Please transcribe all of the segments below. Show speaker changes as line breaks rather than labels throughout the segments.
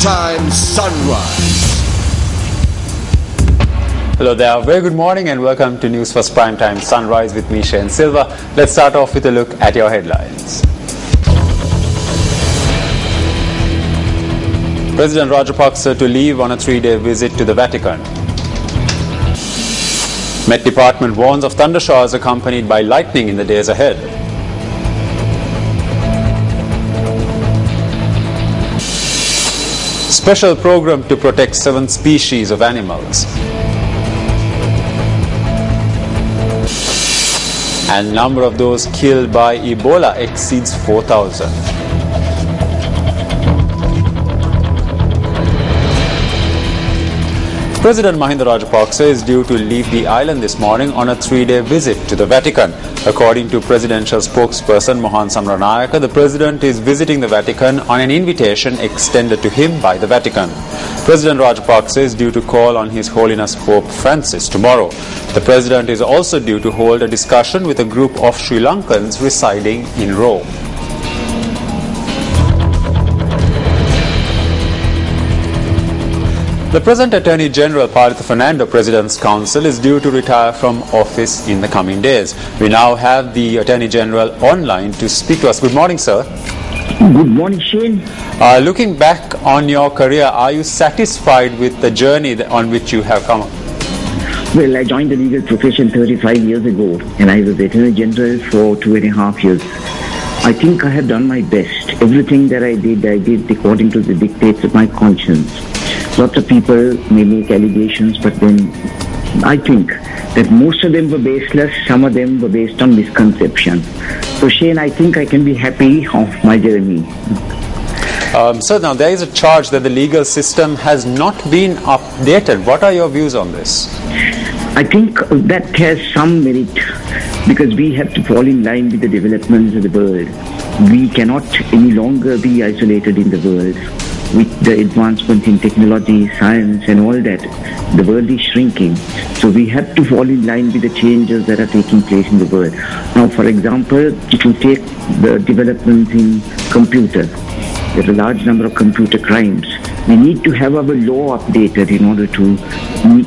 Primetime Sunrise.
Hello there, very good morning and welcome to Newsfirst Primetime Sunrise with me, Shane Silva. Let's start off with a look at your headlines. President Rajapaksa to leave on a 3-day visit to the Vatican. Met Department warns of thunder showers accompanied by lightning in the days ahead. Special program to protect 7 species of animals. And number of those killed by Ebola exceeds 4,000. President Mahinda Rajapaksa is due to leave the island this morning on a 3-day visit to the Vatican. According to presidential spokesperson Mohan Samranayaka, the president is visiting the Vatican on an invitation extended to him by the Vatican. President Rajapaksa is due to call on His Holiness Pope Francis tomorrow. The president is also due to hold a discussion with a group of Sri Lankans residing in Rome. The present Attorney General Paritha Fernando, President's Counsel, is due to retire from office in the coming days. We now have the Attorney General online to speak to us. Good morning, sir.
Good morning, Shane.
Looking back on your career, are you satisfied with the journey on which you have come?
Well, I joined the legal profession 35 years ago and I was Attorney General for 2.5 years. I think I have done my best. Everything that I did according to the dictates of my conscience. Lots of people may make allegations, but then I think that most of them were baseless, some of them were based on misconception. So Shane, I think I can be happy of my journey.
So now there is a charge that the legal system has not been updated. What are your views on this?
I think that has some merit because we have to fall in line with the developments of the world. We cannot any longer be isolated in the world. With the advancements in technology, science and all that, the world is shrinking. So we have to fall in line with the changes that are taking place in the world. Now, for example, if you take the developments in computer, there are a large number of computer crimes. We need to have our law updated in order to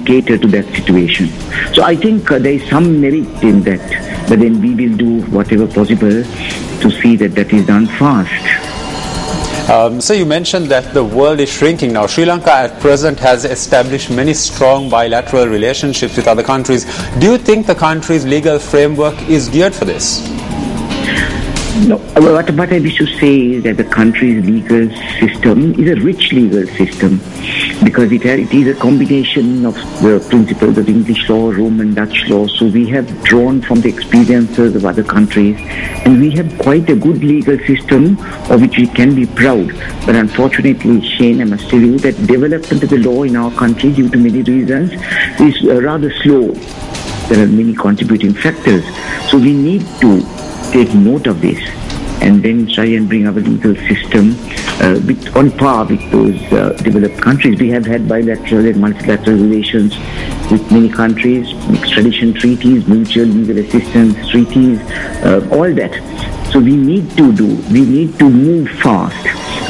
cater to that situation. So I think there is some merit in that, but then we will do whatever possible to see that that is done fast.
So you mentioned that the world is shrinking now. Sri Lanka at present has established many strong bilateral relationships with other countries. Do you think the country's legal framework is geared for this?
No, what I wish to say is that the country's legal system is a rich legal system because it is a combination of the principles of English law, Roman, Dutch law. So we have drawn from the experiences of other countries and we have quite a good legal system of which we can be proud. But unfortunately, Shane, I must tell you that development of the law in our country due to many reasons is rather slow. There are many contributing factors. So we need to take note of this and then try and bring our legal system on par with those developed countries. We have had bilateral and multilateral relations with many countries, extradition treaties, mutual legal assistance treaties, all that. So we need to move fast.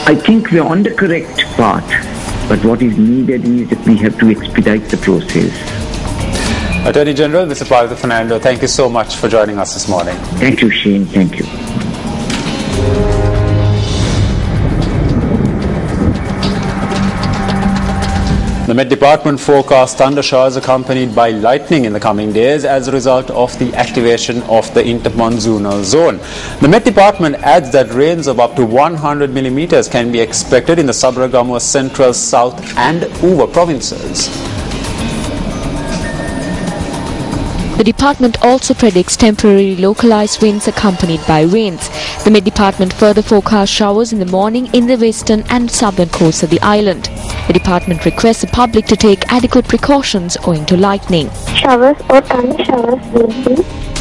I think we are on the correct path, but what is needed is that we have to expedite the process.
Attorney General, Mr. Paritha Fernando, thank you so much for joining us this morning.
Thank you, Shane. Thank you.
The Met Department forecasts thunder showers accompanied by lightning in the coming days as a result of the activation of the intermonsoonal zone. The Met Department adds that rains of up to 100 millimeters can be expected in the Sabaragamuwa Central, South and Uva provinces.
The department also predicts temporary localized winds accompanied by rains. The Met Department further forecasts showers in the morning in the western and southern coast of the island. The department requests the public to take adequate precautions owing to lightning.
Showers or thunder showers will be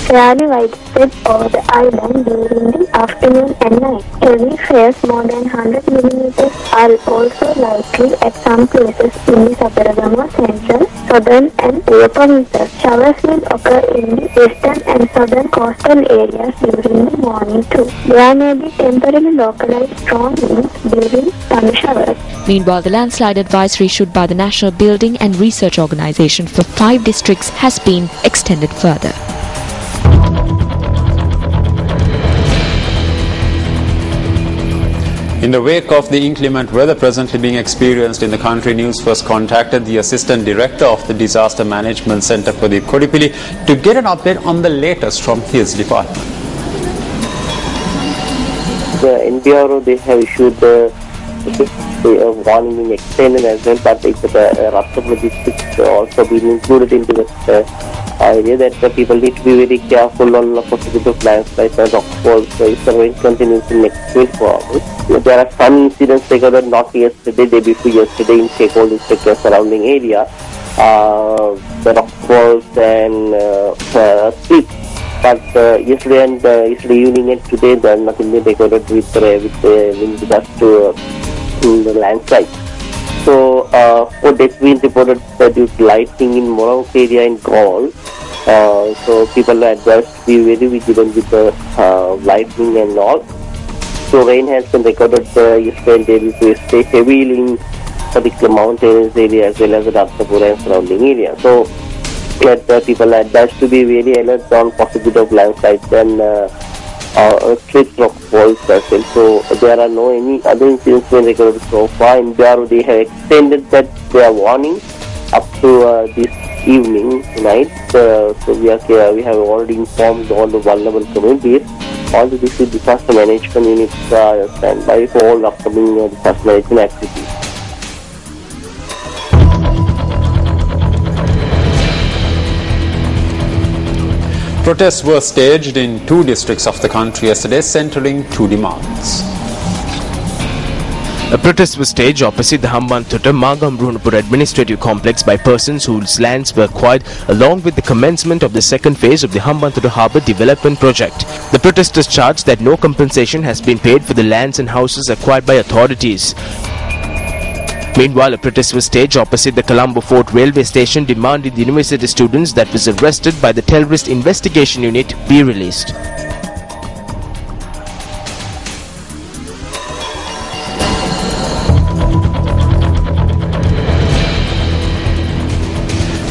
fairly widespread over the island during the afternoon and night. Heavy falls more than 100 millimeters are also likely at some places in the Sabaragama, central, southern and lower provinces. Showers will occur in the western and southern coastal areas during the morning too. There may be temporarily localized strong winds during thunder showers.
Meanwhile, the landslide advisory issued by the National Building and Research Organization for 5 districts has been extended further.
In the wake of the inclement weather presently being experienced in the country, Newsfirst contacted the Assistant Director of the Disaster Management Centre for the Kodipili to get an update on the latest from his department.
The NBRO, they have issued the warning being extended as well, but it's the Octomber district also been included into the area that the people need to be very careful on the possibility of landslides and rockfalls. So if the rain continues in next 24 hours, there are some incidents recorded not yesterday, day before yesterday in Shekol district and surrounding area. The rockfalls and sleep. But yesterday and yesterday evening and today, there nothing been recorded with regards to the landslide. So, for deaths been reported due to lightning in Morong area in Gaul. So people are advised to be very vigilant with the lightning and all. So rain has been recorded yesterday and day before. Stay heavily in particular mountainous area as well as the Octomber and surrounding area. So people are advised to be very alert on possibility of landslides and earthquakes, rockfalls as well. So there are no any other incidents been recorded so far. In Biharu, they have extended that their warning up to this evening tonight. So we have already informed all the vulnerable communities. All the disaster management units stand by for all upcoming disaster management activities.
Protests were staged in 2 districts of the country yesterday, centering 2 demands.
A protest was staged opposite the Hambantota Magam-Ruhnapur administrative complex by persons whose lands were acquired along with the commencement of the second phase of the Hambantota Harbour development project. The protesters charged that no compensation has been paid for the lands and houses acquired by authorities. Meanwhile, a protest was staged opposite the Colombo Fort railway station demanding the university students that was arrested by the terrorist investigation unit be released.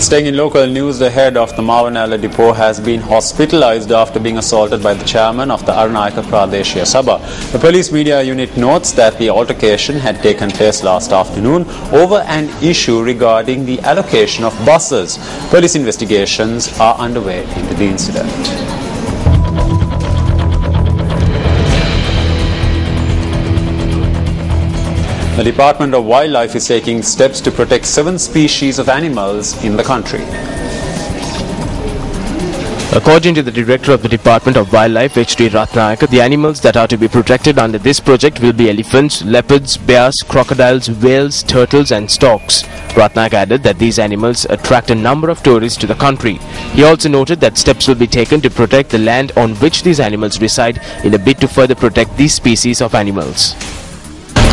Staying in local news, the head of the Mavanala depot has been hospitalized after being assaulted by the chairman of the Arunachal Pradeshya Sabha. The police media unit notes that the altercation had taken place last afternoon over an issue regarding the allocation of buses. Police investigations are underway into the incident. The Department of Wildlife is taking steps to protect 7 species of animals in the country.
According to the Director of the Department of Wildlife, H.D. Ratnayaka, the animals that are to be protected under this project will be elephants, leopards, bears, crocodiles, whales, turtles and storks. Ratnayaka added that these animals attract a number of tourists to the country. He also noted that steps will be taken to protect the land on which these animals reside in a bid to further protect these species of animals.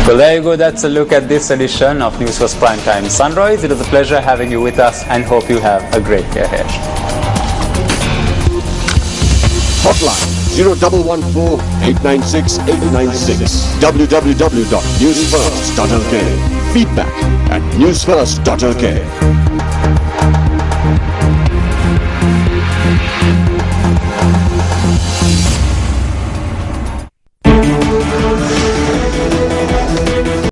Well, there you go. That's a look at this edition of Newsfirst Prime Time Sunrise. It was a pleasure having you with us and hope you have a great day ahead.
Hotline 0114-896-896. www.newsfirst.lk. Feedback at newsfirst.lk.